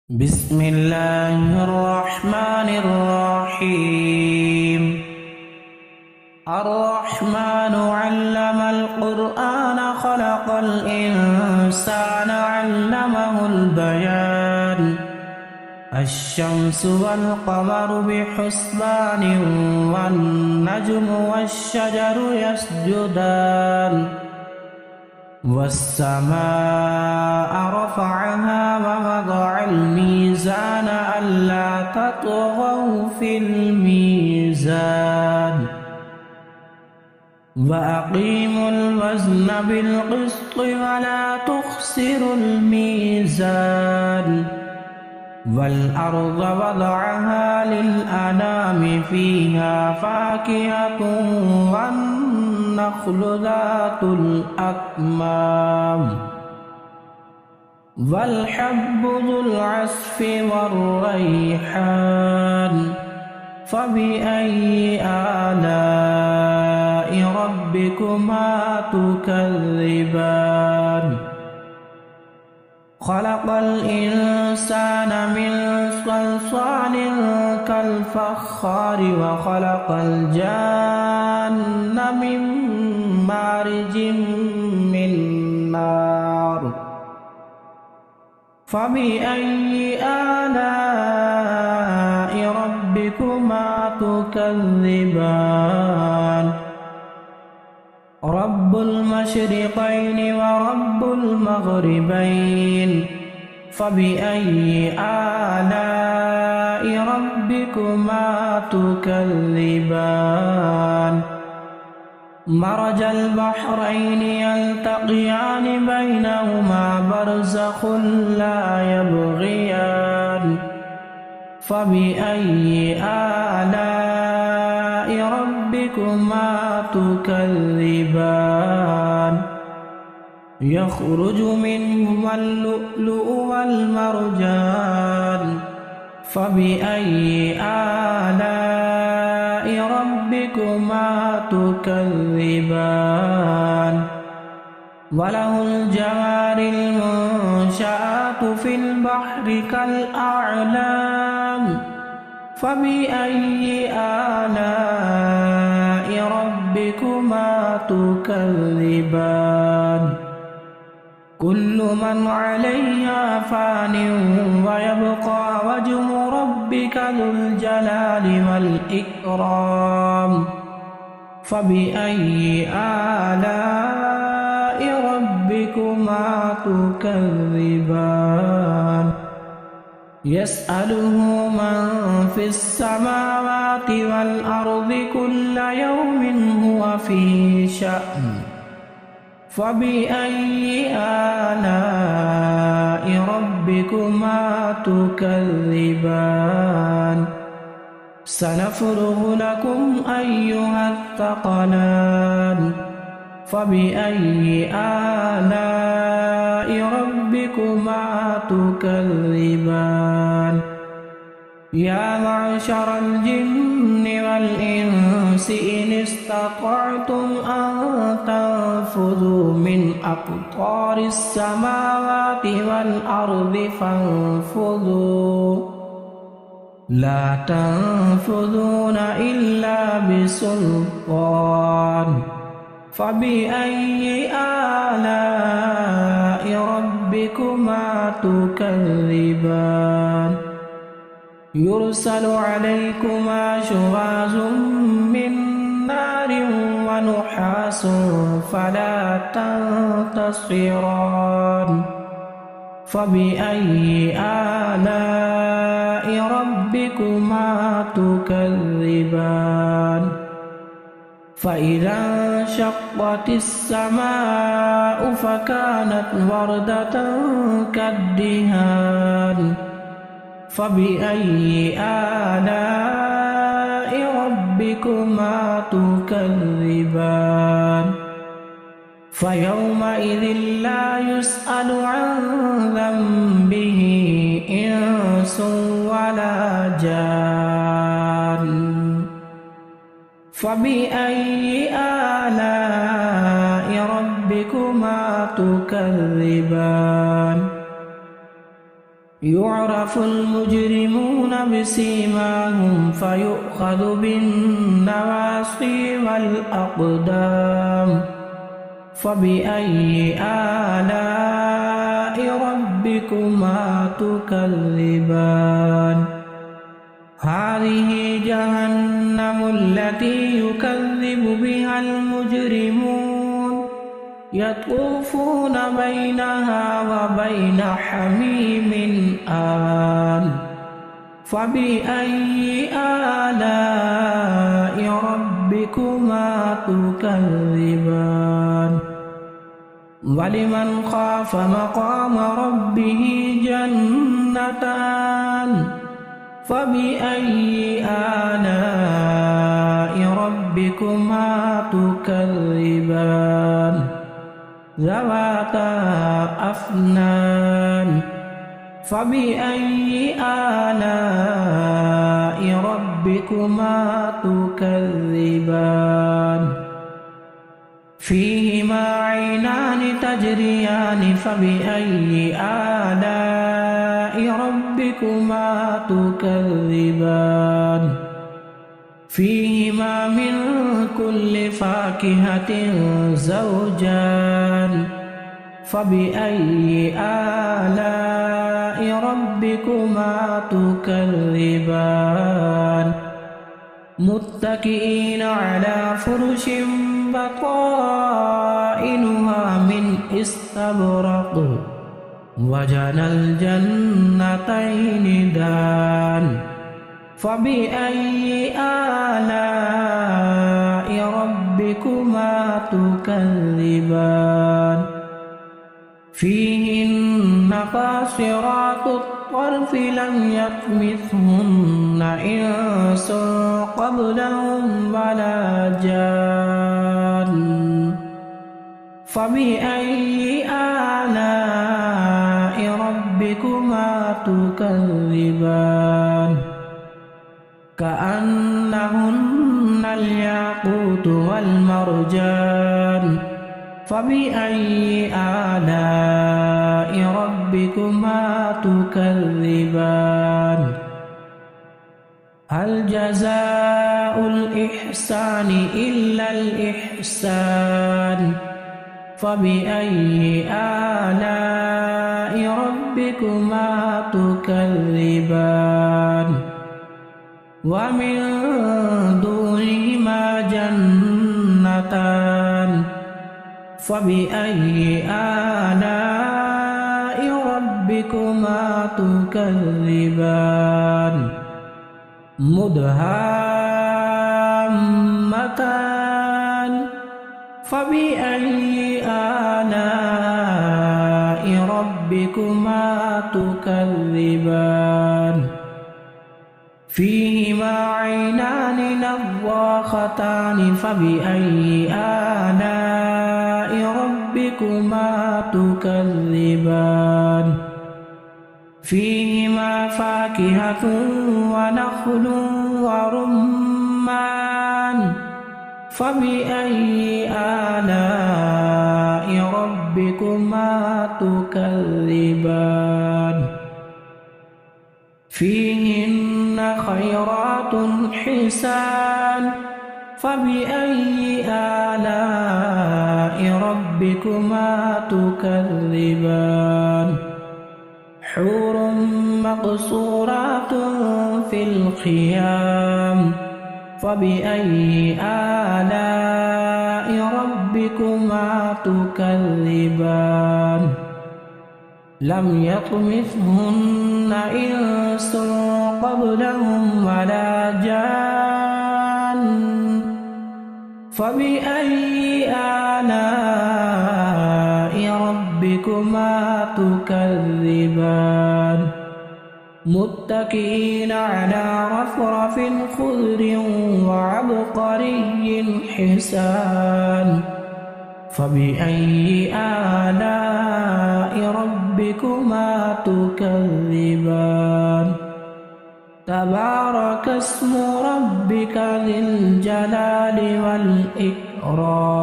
بسم الله الرحمن الرحيم الرحمن علم القرآن خلق الإنسان علمه البيان الشمس والقمر بحسبان والنجم والشجر يسجدان والسماء رفعها ووضع الميزان ألا تطغوا في الميزان وأقيموا الوزن بالقسط ولا تخسروا الميزان والأرض وضعها للأنام فيها فاكهة والنخل ذات الأكمام والحب ذو العصف والريحان فبأي آلاء ربكما تكذبان خلق الإنسان من صلصال كالفخار وخلق الجان من مارج من نار فبأي آلاء ربكما تكذبان رب المشرقين ورب المغربين فبأي آلاء ربكما تكذبان مرج البحرين يلتقيان بينهما برزخ لا يبغيان فبأي آلاء ربكما تكذبان يخرج منهما اللؤلؤ والمرجان فبأي آلاء ربكما تكذبان وله الجوار المنشآت في البحر كالأعلام فبأي آلاء ربكما تكذبان كل من عليها فان ويبقى وجه ربك ذو الجلال والإكرام فبأي آلاء ربكما تكذبان يسأله من في السماوات والأرض كل يوم هو في شأن فبأي آلاء ربكما تكذبان سنفرغ لكم أيها الثقلان فبأي آلاء ربكما تكذبان يا معشر الجن والإنس إن استطعتم أن تنفذوا من أقطار السماوات والأرض فانفذوا لا تنفذون إلا بسلطان فبأي آلاء ربكما تكذبان يرسل عليكما شواظ من نار ونحاس فلا تنتصران فبأي آلاء ربكما تكذبان فإذا انشقت السماء فكانت وردة كالدهان فبأي آلاء ربكما تكذبان فيومئذ لا يسأل عن ذنبه إنس ولا جان فبأي آلاء ربكما تكذبان يعرف المجرمون بسيماهم فيؤخذ بالنواصي والأقدام فبأي آلاء ربكما تكذبان هذه جهنم التي يكذب بها المجرمون يطوفون بينها وبين حميم آن فبأي آلاء ربكما تكذبان ولمن خاف مقام ربه جنتان فبأي آلاء ربكما تكذبان ذواتا أفنان فبأي آلاء ربكما تكذبان فيهما عينان تجريان فبأي آلاء ربكما تكذبان فيهما من كل فاكهة زوجان فبأي آلاء ربكما تكذبان متكئين على فرش بطائنها من استبرق وجنى الجنتين دان فبأي آلاء ربكما تكذبان فيهن قاصرات الطرف لم يطمثهن إنس قبلهم ولا جان فبأي آلاء ربكما تكذبان كأنهن الياقوت والمرجان فبأي آلاء ربكما تكذبان هل جزاء الإحسان إلا الإحسان فبأي آلاء ربكما تكذبان ومن دونهما جنتان فبأي آلاء ربكما تكذبان مدهامتان فبأي آلاء ربكما تكذبان فيهما عينان نضاختان فبأي آلاء ربكما تكذبان فيهما فاكهة ونخل ورمان فبأي آلاء ربكما تكذبان فيهن خيرات حسان فبأي آلاء ربكما تكذبان حور مقصورات في الخيام فبأي آلاء ربكما تكذبان لم يطمثهن إنس قبلهم ولا جان فبأي آلاء ربكما تكذبان متكئين على رفرف خضر وعبقري حسان فبأي آلاء ربكما تكذبان تبارك اسم ربك ذي الجلال والإكرام